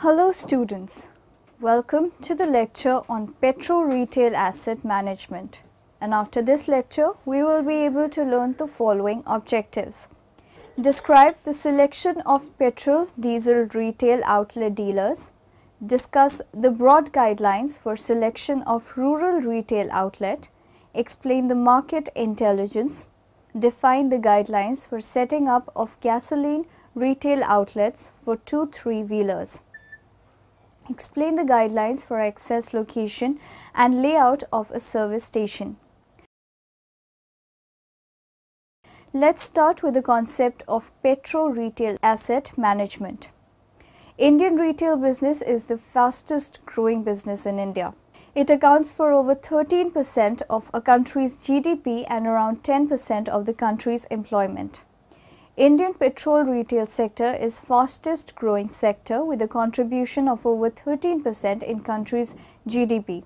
Hello students, welcome to the lecture on Petro Retail Asset Management, and after this lecture we will be able to learn the following objectives. Describe the selection of petrol diesel retail outlet dealers, discuss the broad guidelines for selection of rural retail outlet, explain the market intelligence, define the guidelines for setting up of gasoline retail outlets for 2-3-wheelers. Explain the guidelines for access location and layout of a service station. Let's start with the concept of Petro Retail Asset Management. Indian retail business is the fastest growing business in India. It accounts for over 13% of a country's GDP and around 10% of the country's employment. Indian petrol retail sector is fastest growing sector with a contribution of over 13% in country's GDP.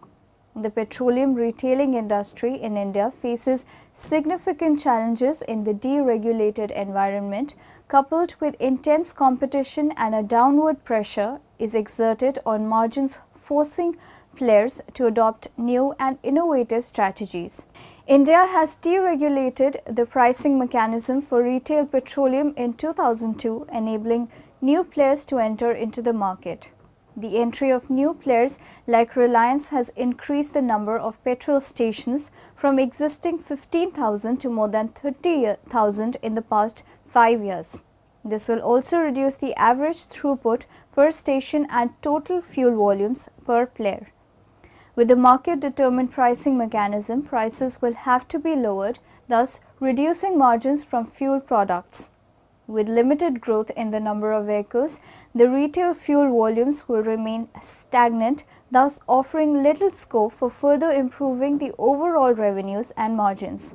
The petroleum retailing industry in India faces significant challenges in the deregulated environment, coupled with intense competition, and a downward pressure is exerted on margins, forcing players to adopt new and innovative strategies. India has deregulated the pricing mechanism for retail petroleum in 2002, enabling new players to enter into the market. The entry of new players like Reliance has increased the number of petrol stations from existing 15,000 to more than 30,000 in the past 5 years. This will also reduce the average throughput per station and total fuel volumes per player. With the market-determined pricing mechanism, prices will have to be lowered, thus reducing margins from fuel products. With limited growth in the number of vehicles, the retail fuel volumes will remain stagnant, thus offering little scope for further improving the overall revenues and margins.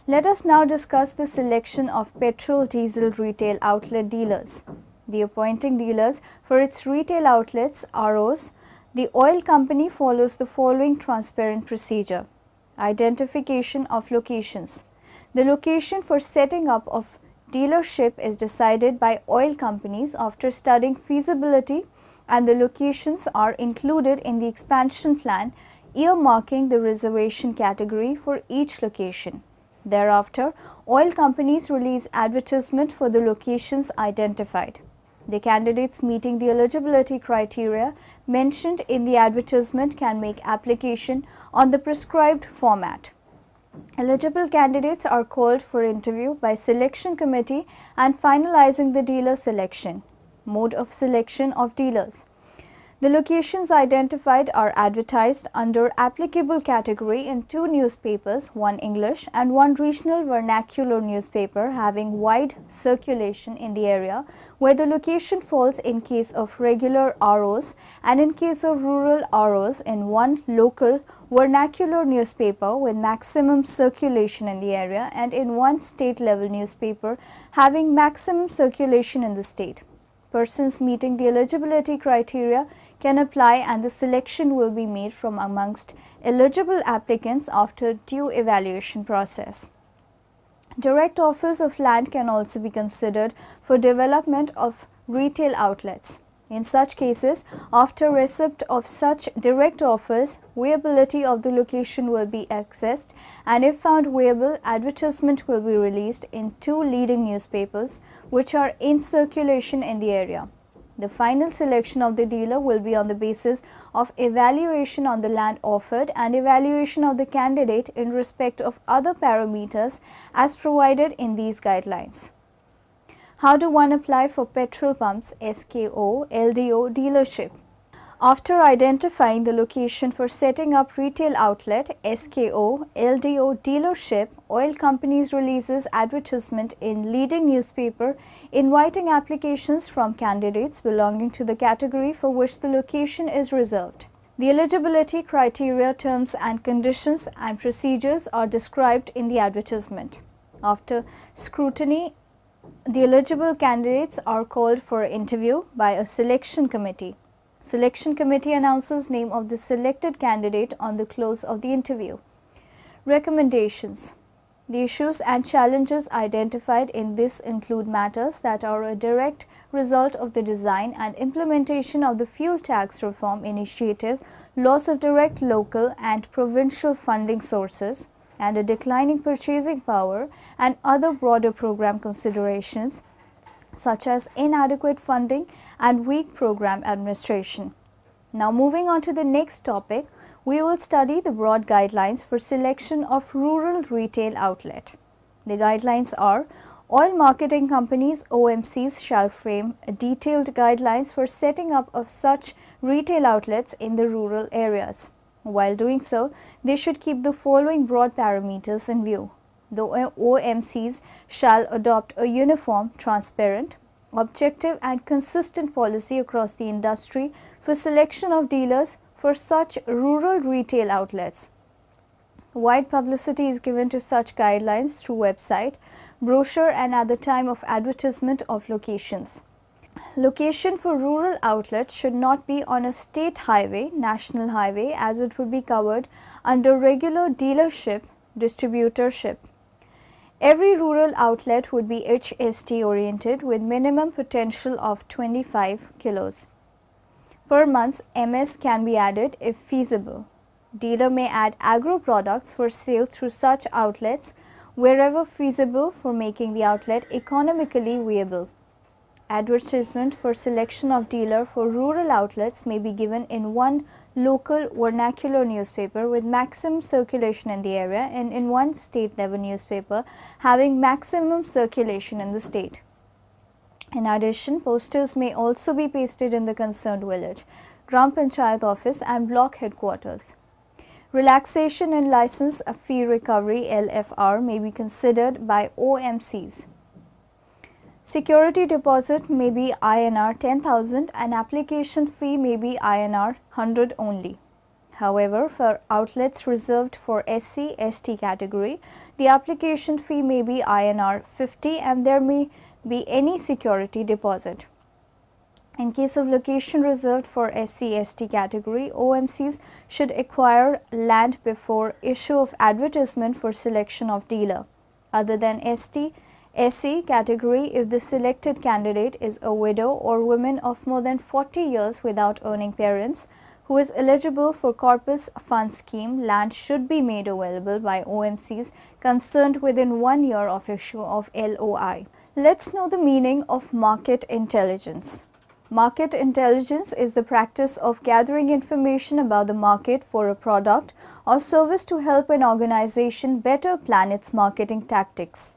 Let us now discuss the selection of petrol diesel retail outlet dealers. The appointing dealers for its retail outlets, ROs, the oil company follows the following transparent procedure. Identification of locations. The location for setting up of dealership is decided by oil companies after studying feasibility, and the locations are included in the expansion plan, earmarking the reservation category for each location. Thereafter, oil companies release advertisement for the locations identified. The candidates meeting the eligibility criteria mentioned in the advertisement can make application on the prescribed format. Eligible candidates are called for interview by selection committee and finalizing the dealer selection. Mode of selection of dealers. The locations identified are advertised under applicable category in 2 newspapers, one English and one regional vernacular newspaper having wide circulation in the area where the location falls in case of regular ROs, and in case of rural ROs in one local vernacular newspaper with maximum circulation in the area, and in one state level newspaper having maximum circulation in the state. Persons meeting the eligibility criteria can apply, and the selection will be made from amongst eligible applicants after due evaluation process. Direct offers of land can also be considered for development of retail outlets. In such cases, after receipt of such direct offers, viability of the location will be assessed, and if found viable, advertisement will be released in 2 leading newspapers which are in circulation in the area. The final selection of the dealer will be on the basis of evaluation on the land offered and evaluation of the candidate in respect of other parameters as provided in these guidelines. How do one apply for petrol pumps, SKO, LDO dealership? After identifying the location for setting up retail outlet, SKO, LDO dealership, oil companies releases advertisement in leading newspaper inviting applications from candidates belonging to the category for which the location is reserved. The eligibility criteria, terms and conditions and procedures are described in the advertisement. After scrutiny, the eligible candidates are called for interview by a selection committee. Selection committee announces name of the selected candidate on the close of the interview. Recommendations. The issues and challenges identified in this include matters that are a direct result of the design and implementation of the fuel tax reform initiative, loss of direct local and provincial funding sources, and a declining purchasing power, and other broader program considerations such as inadequate funding and weak program administration. Now moving on to the next topic, we will study the broad guidelines for selection of rural retail outlet. The guidelines are: oil marketing companies (OMCs) shall frame detailed guidelines for setting up of such retail outlets in the rural areas. While doing so, they should keep the following broad parameters in view. The OMCs shall adopt a uniform, transparent, objective and consistent policy across the industry for selection of dealers for such rural retail outlets. Wide publicity is given to such guidelines through website, brochure and at the time of advertisement of locations. Location for rural outlets should not be on a state highway, national highway, as it would be covered under regular dealership, distributorship. Every rural outlet would be HST oriented with minimum potential of 25 kilos. Per month, MS can be added if feasible. Dealer may add agro products for sale through such outlets wherever feasible for making the outlet economically viable. Advertisement for selection of dealer for rural outlets may be given in one local vernacular newspaper with maximum circulation in the area and in one state level newspaper having maximum circulation in the state. In addition, posters may also be pasted in the concerned village, Gram Panchayat office and block headquarters. Relaxation in license fee recovery (LFR) may be considered by OMCs. Security deposit may be INR 10,000 and application fee may be INR 100 only. However, for outlets reserved for SC/ST category, the application fee may be INR 50 and there may be any security deposit. In case of location reserved for SC/ST category, OMCs should acquire land before issue of advertisement for selection of dealer. Other than SC category, if the selected candidate is a widow or woman of more than 40 years without earning parents who is eligible for corpus fund scheme, land should be made available by OMCs concerned within 1 year of issue of LOI. Let's know the meaning of market intelligence. Market intelligence is the practice of gathering information about the market for a product or service to help an organization better plan its marketing tactics.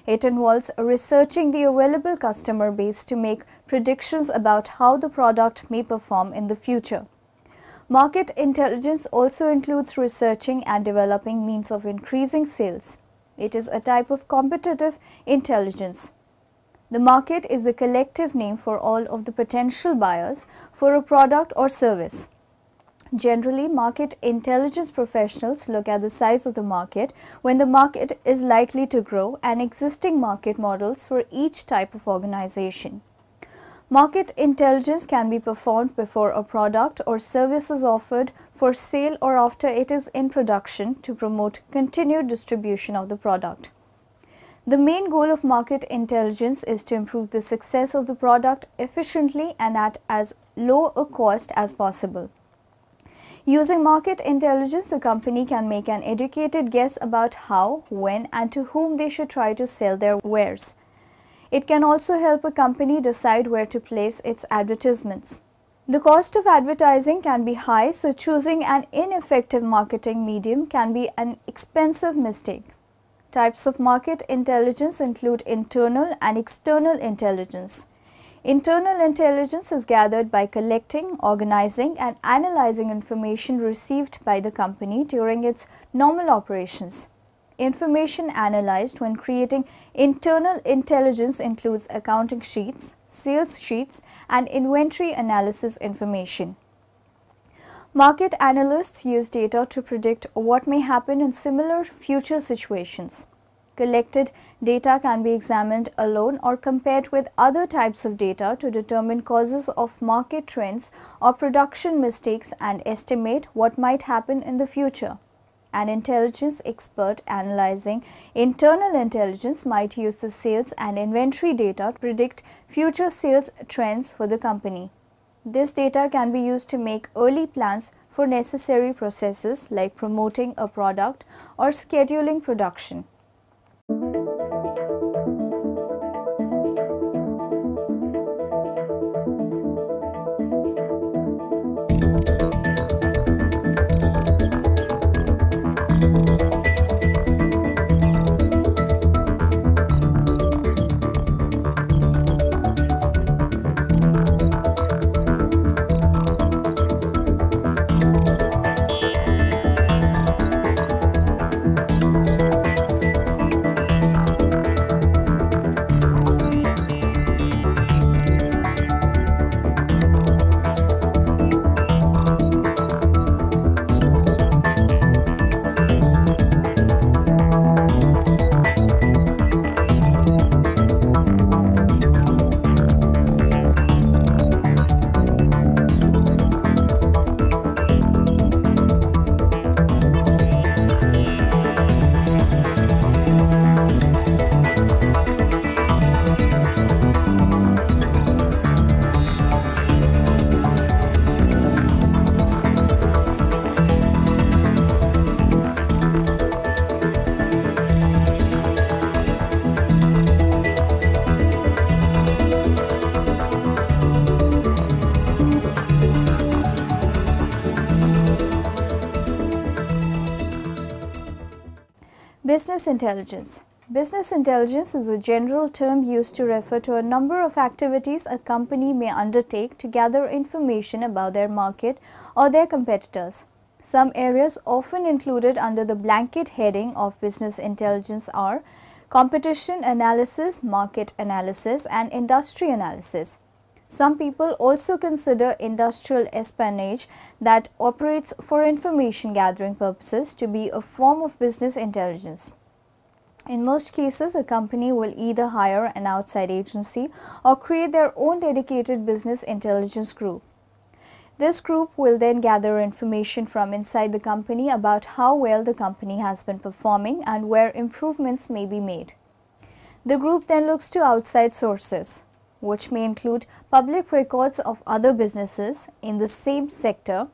It involves researching the available customer base to make predictions about how the product may perform in the future. Market intelligence also includes researching and developing means of increasing sales. It is a type of competitive intelligence. The market is the collective name for all of the potential buyers for a product or service. Generally, market intelligence professionals look at the size of the market when the market is likely to grow and existing market models for each type of organization. Market intelligence can be performed before a product or service is offered for sale or after it is in production to promote continued distribution of the product. The main goal of market intelligence is to improve the success of the product efficiently and at as low a cost as possible. Using market intelligence, a company can make an educated guess about how, when, and to whom they should try to sell their wares. It can also help a company decide where to place its advertisements. The cost of advertising can be high, so choosing an ineffective marketing medium can be an expensive mistake. Types of market intelligence include internal and external intelligence. Internal intelligence is gathered by collecting, organizing, and analyzing information received by the company during its normal operations. Information analyzed when creating internal intelligence includes accounting sheets, sales sheets, and inventory analysis information. Market analysts use data to predict what may happen in similar future situations. Collected data can be examined alone or compared with other types of data to determine causes of market trends or production mistakes and estimate what might happen in the future. An intelligence expert analyzing internal intelligence might use the sales and inventory data to predict future sales trends for the company. This data can be used to make early plans for necessary processes like promoting a product or scheduling production. Business intelligence. Business intelligence is a general term used to refer to a number of activities a company may undertake to gather information about their market or their competitors. Some areas often included under the blanket heading of business intelligence are competition analysis, market analysis, and industry analysis. Some people also consider industrial espionage that operates for information gathering purposes to be a form of business intelligence. In most cases, a company will either hire an outside agency or create their own dedicated business intelligence group. This group will then gather information from inside the company about how well the company has been performing and where improvements may be made. The group then looks to outside sources, which may include public records of other businesses in the same sector,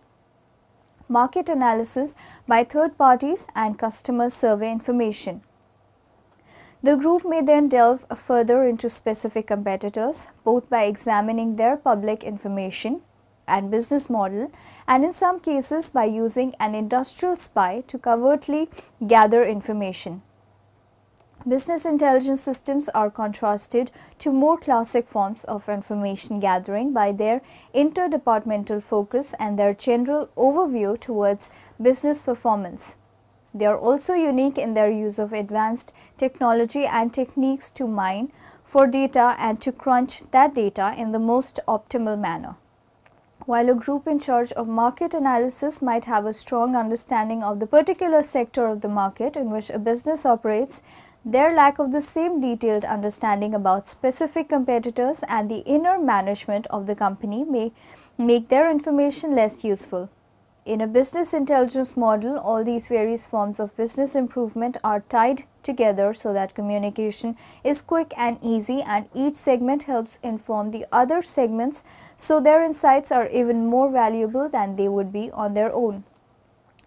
market analysis by third parties, and customer survey information. The group may then delve further into specific competitors, both by examining their public information and business model, and in some cases by using an industrial spy to covertly gather information. Business intelligence systems are contrasted to more classic forms of information gathering by their interdepartmental focus and their general overview towards business performance. They are also unique in their use of advanced technology and techniques to mine for data and to crunch that data in the most optimal manner. While a group in charge of market analysis might have a strong understanding of the particular sector of the market in which a business operates, their lack of the same detailed understanding about specific competitors and the inner management of the company may make their information less useful. In a business intelligence model, all these various forms of business improvement are tied together so that communication is quick and easy, and each segment helps inform the other segments, so their insights are even more valuable than they would be on their own.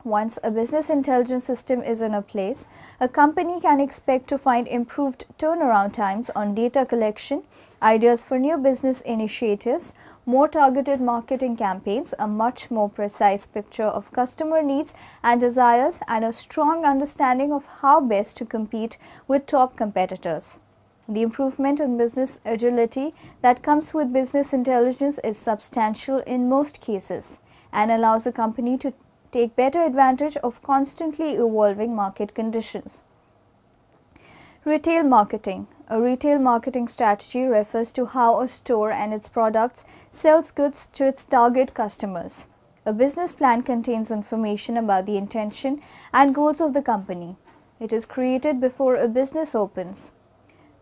Once a business intelligence system is in a place, a company can expect to find improved turnaround times on data collection, ideas for new business initiatives, more targeted marketing campaigns, a much more precise picture of customer needs and desires, and a strong understanding of how best to compete with top competitors. The improvement in business agility that comes with business intelligence is substantial in most cases and allows a company to take better advantage of constantly evolving market conditions. Retail marketing. A retail marketing strategy refers to how a store and its products sells goods to its target customers. A business plan contains information about the intention and goals of the company. It is created before a business opens.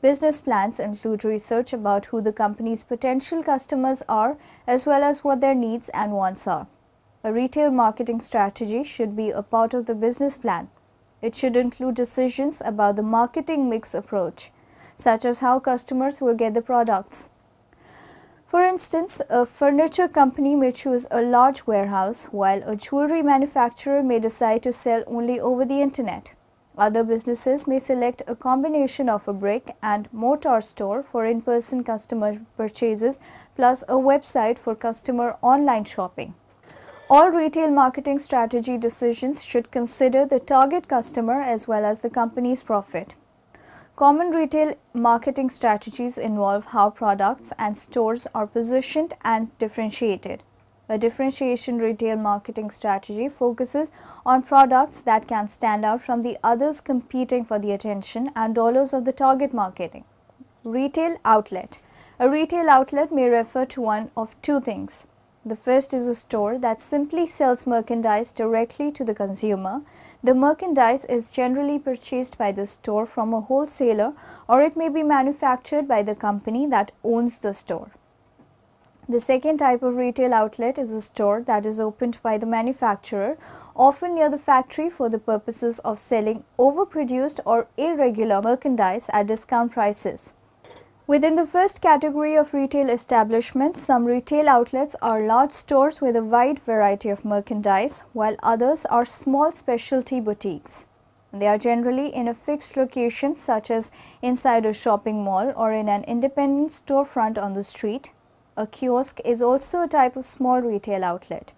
Business plans include research about who the company's potential customers are, as well as what their needs and wants are. A retail marketing strategy should be a part of the business plan. It should include decisions about the marketing mix approach, such as how customers will get the products. For instance, a furniture company may choose a large warehouse, while a jewelry manufacturer may decide to sell only over the internet. Other businesses may select a combination of a brick and mortar store for in-person customer purchases plus a website for customer online shopping. All retail marketing strategy decisions should consider the target customer as well as the company's profit. Common retail marketing strategies involve how products and stores are positioned and differentiated. A differentiation retail marketing strategy focuses on products that can stand out from the others competing for the attention and dollars of the target marketing. Retail outlet. A retail outlet may refer to one of two things. The first is a store that simply sells merchandise directly to the consumer. The merchandise is generally purchased by the store from a wholesaler, or it may be manufactured by the company that owns the store. The second type of retail outlet is a store that is opened by the manufacturer, often near the factory, for the purposes of selling overproduced or irregular merchandise at discount prices. Within the first category of retail establishments, some retail outlets are large stores with a wide variety of merchandise, while others are small specialty boutiques. They are generally in a fixed location, such as inside a shopping mall or in an independent storefront on the street. A kiosk is also a type of small retail outlet.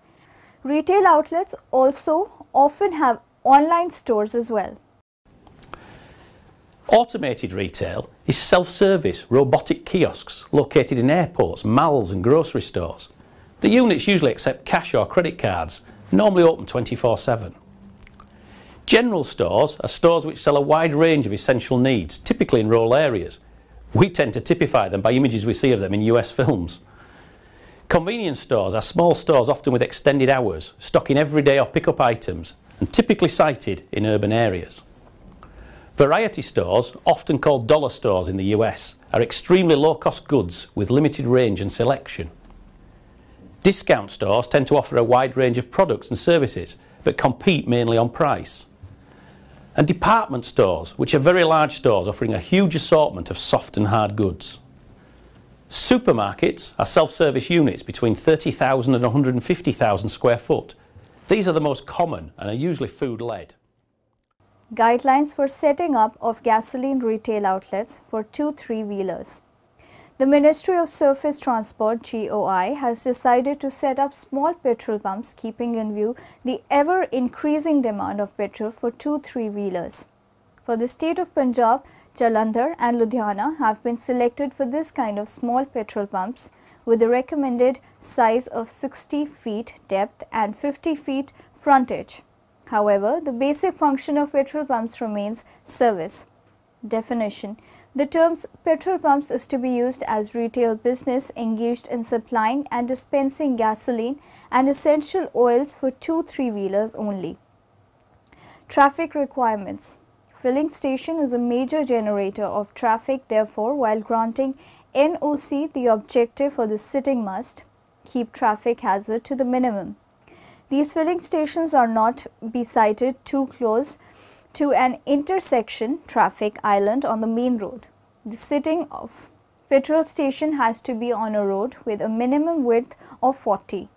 Retail outlets also often have online stores as well. Automated retail is self-service robotic kiosks located in airports, malls and grocery stores. The units usually accept cash or credit cards, normally open 24/7. General stores are stores which sell a wide range of essential needs, typically in rural areas. We tend to typify them by images we see of them in US films. Convenience stores are small stores, often with extended hours, stocking everyday or pick-up items, and typically sited in urban areas. Variety stores, often called dollar stores in the US, are extremely low-cost goods with limited range and selection. Discount stores tend to offer a wide range of products and services, but compete mainly on price. And department stores, which are very large stores offering a huge assortment of soft and hard goods. Supermarkets are self-service units between 30,000 and 150,000 square foot. These are the most common and are usually food-led. Guidelines for setting up of gasoline retail outlets for 2 3-wheelers. The Ministry of Surface Transport (GOI) has decided to set up small petrol pumps, keeping in view the ever-increasing demand of petrol for 2 3-wheelers. For the state of Punjab, Jalandhar and Ludhiana have been selected for this kind of small petrol pumps with the recommended size of 60 feet depth and 50 feet frontage. However, the basic function of petrol pumps remains service. Definition: the terms petrol pumps is to be used as retail business engaged in supplying and dispensing gasoline and essential oils for 2 3-wheelers only. Traffic requirements. Filling station is a major generator of traffic, therefore, while granting NOC, the objective for the sitting must keep traffic hazard to the minimum. These filling stations are not be sited too close to an intersection traffic island on the main road. The sitting of petrol station has to be on a road with a minimum width of 40.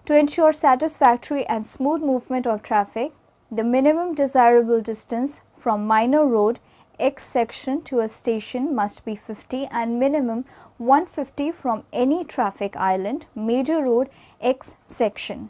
To ensure satisfactory and smooth movement of traffic, the minimum desirable distance from minor road X section to a station must be 50 and minimum 150 from any traffic island, major road X section.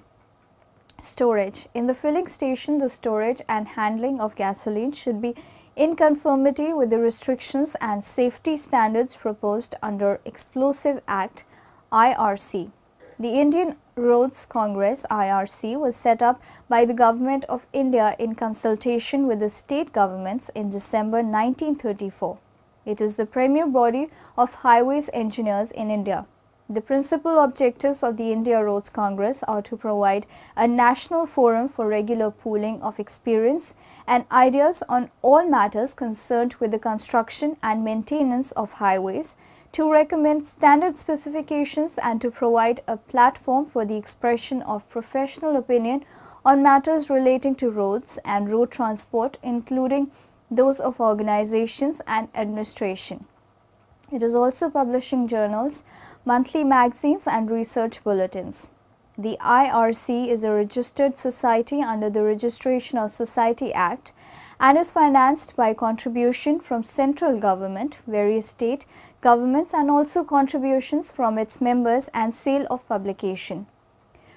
Storage. In the filling station, the storage and handling of gasoline should be in conformity with the restrictions and safety standards proposed under Explosive Act (IRC). The Indian Roads Congress (IRC) was set up by the Government of India in consultation with the state governments in December 1934. It is the premier body of highways engineers in India. The principal objectives of the India Roads Congress are to provide a national forum for regular pooling of experience and ideas on all matters concerned with the construction and maintenance of highways, to recommend standard specifications and to provide a platform for the expression of professional opinion on matters relating to roads and road transport, including those of organizations and administration. It is also publishing journals, monthly magazines and research bulletins. The IRC is a registered society under the Registration of Society Act and is financed by contribution from central government, various state governments and also contributions from its members and sale of publication.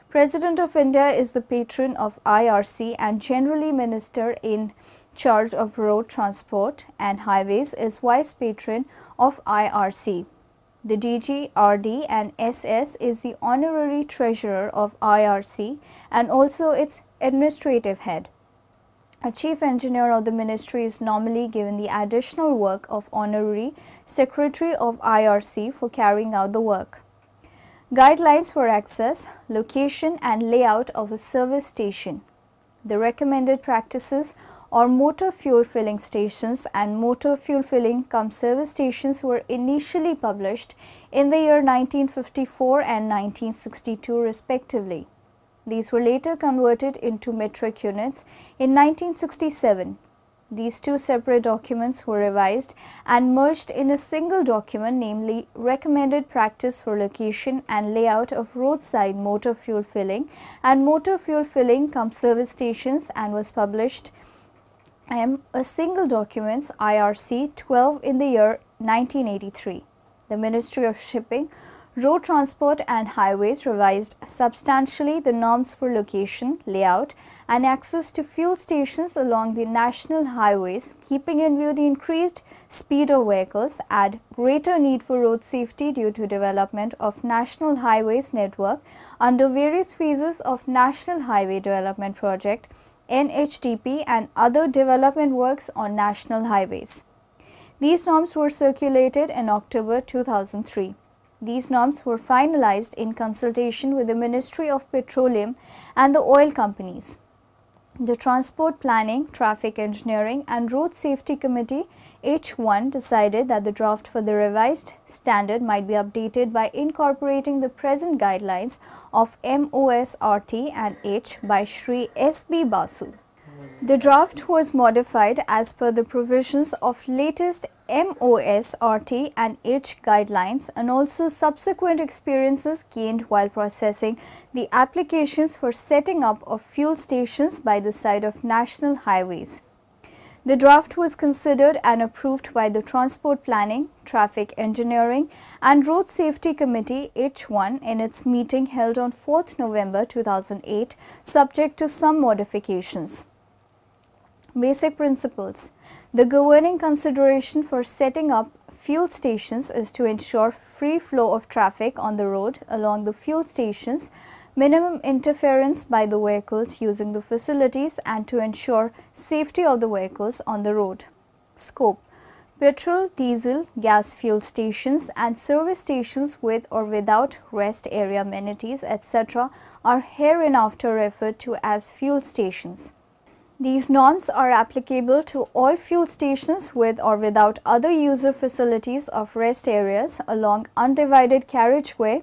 President of India is the patron of IRC and generally minister in charge of road transport and highways is vice patron of IRC. The DG, RD and SS is the honorary treasurer of IRC and also its administrative head. A chief engineer of the ministry is normally given the additional work of honorary secretary of IRC for carrying out the work. Guidelines for access, location and layout of a service station. The recommended practices or motor fuel filling stations and motor fuel filling cum service stations were initially published in the year 1954 and 1962 respectively. These were later converted into metric units in 1967. These two separate documents were revised and merged in a single document, namely Recommended Practice for Location and Layout of Roadside Motor Fuel Filling and Motor Fuel Filling cum Service Stations, and was published a single documents IRC 12 in the year 1983. The Ministry of Shipping, Road Transport and Highways revised substantially the norms for location, layout and access to fuel stations along the national highways, keeping in view the increased speed of vehicles and greater need for road safety due to development of national highways network under various phases of National Highway Development Project NHDP and other development works on national highways. These norms were circulated in October 2003. These norms were finalized in consultation with the Ministry of Petroleum and the oil companies. The Transport Planning, Traffic Engineering and Road Safety Committee H1 decided that the draft for the revised standard might be updated by incorporating the present guidelines of MOSRT and H by Shri S.B. Basu. The draft was modified as per the provisions of latest MOSRT and H guidelines and also subsequent experiences gained while processing the applications for setting up of fuel stations by the side of national highways. The draft was considered and approved by the Transport Planning, Traffic Engineering and Road Safety Committee H1 in its meeting held on 4th November 2008, subject to some modifications. Basic principles. The governing consideration for setting up fuel stations is to ensure free flow of traffic on the road along the fuel stations, minimum interference by the vehicles using the facilities and to ensure safety of the vehicles on the road. Scope. Petrol, diesel, gas fuel stations and service stations with or without rest area amenities etc. are hereinafter referred to as fuel stations. These norms are applicable to all fuel stations with or without other user facilities of rest areas along undivided carriageway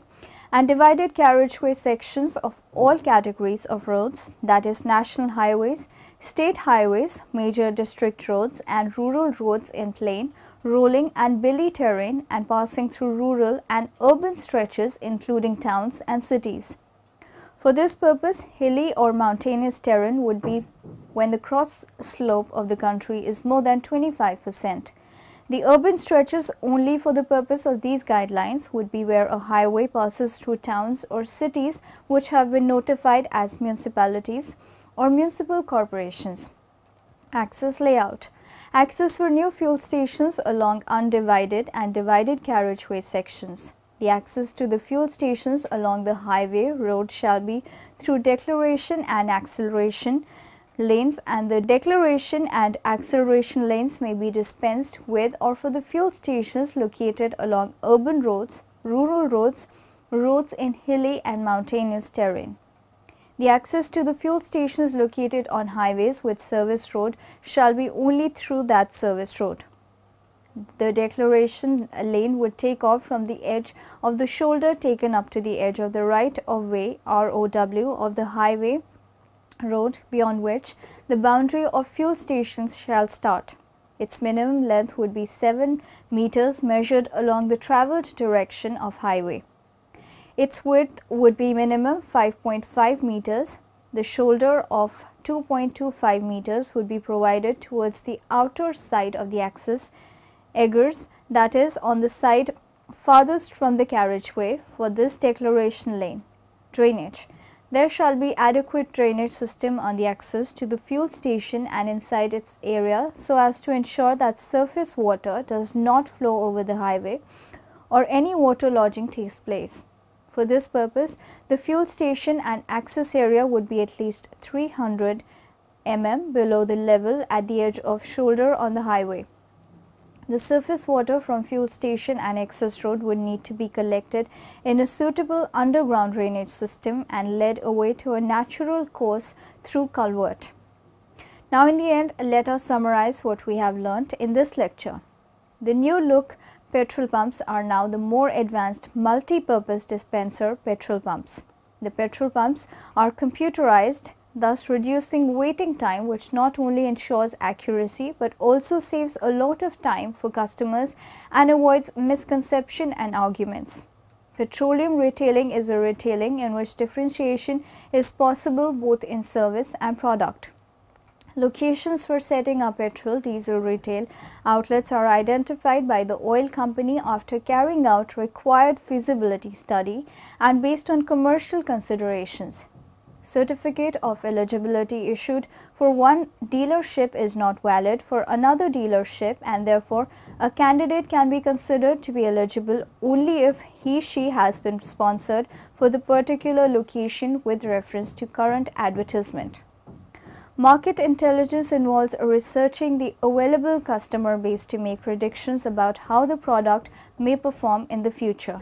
and divided carriageway sections of all categories of roads, that is national highways, state highways, major district roads and rural roads in plain, rolling and hilly terrain and passing through rural and urban stretches including towns and cities. For this purpose, hilly or mountainous terrain would be when the cross slope of the country is more than 25%. The urban stretches only for the purpose of these guidelines would be where a highway passes through towns or cities which have been notified as municipalities or municipal corporations. Access layout. Access for new fuel stations along undivided and divided carriageway sections. The access to the fuel stations along the highway road shall be through declaration and acceleration lanes, and the declaration and acceleration lanes may be dispensed with or for the fuel stations located along urban roads, rural roads, roads in hilly and mountainous terrain. The access to the fuel stations located on highways with service road shall be only through that service road. The declaration lane would take off from the edge of the shoulder taken up to the edge of the right of way (ROW) of the highway road, beyond which the boundary of fuel stations shall start. Its minimum length would be 7 meters measured along the travelled direction of highway. Its width would be minimum 5.5 meters. The shoulder of 2.25 meters would be provided towards the outer side of the axis eggers, that is, on the side farthest from the carriageway for this declaration lane. Drainage. There shall be adequate drainage system on the access to the fuel station and inside its area so as to ensure that surface water does not flow over the highway or any water lodging takes place. For this purpose, the fuel station and access area would be at least 300 mm below the level at the edge of shoulder on the highway. The surface water from fuel station and access road would need to be collected in a suitable underground drainage system and led away to a natural course through culvert. Now in the end, let us summarize what we have learnt in this lecture. The new look petrol pumps are now the more advanced multi-purpose dispenser petrol pumps. The petrol pumps are computerized, thus reducing waiting time, which not only ensures accuracy but also saves a lot of time for customers and avoids misconception and arguments. Petroleum retailing is a retailing in which differentiation is possible both in service and product. Locations for setting up petrol, diesel retail outlets are identified by the oil company after carrying out required feasibility study and based on commercial considerations. Certificate of eligibility issued for one dealership is not valid for another dealership, and therefore a candidate can be considered to be eligible only if he/she has been sponsored for the particular location with reference to current advertisement. Market intelligence involves researching the available customer base to make predictions about how the product may perform in the future.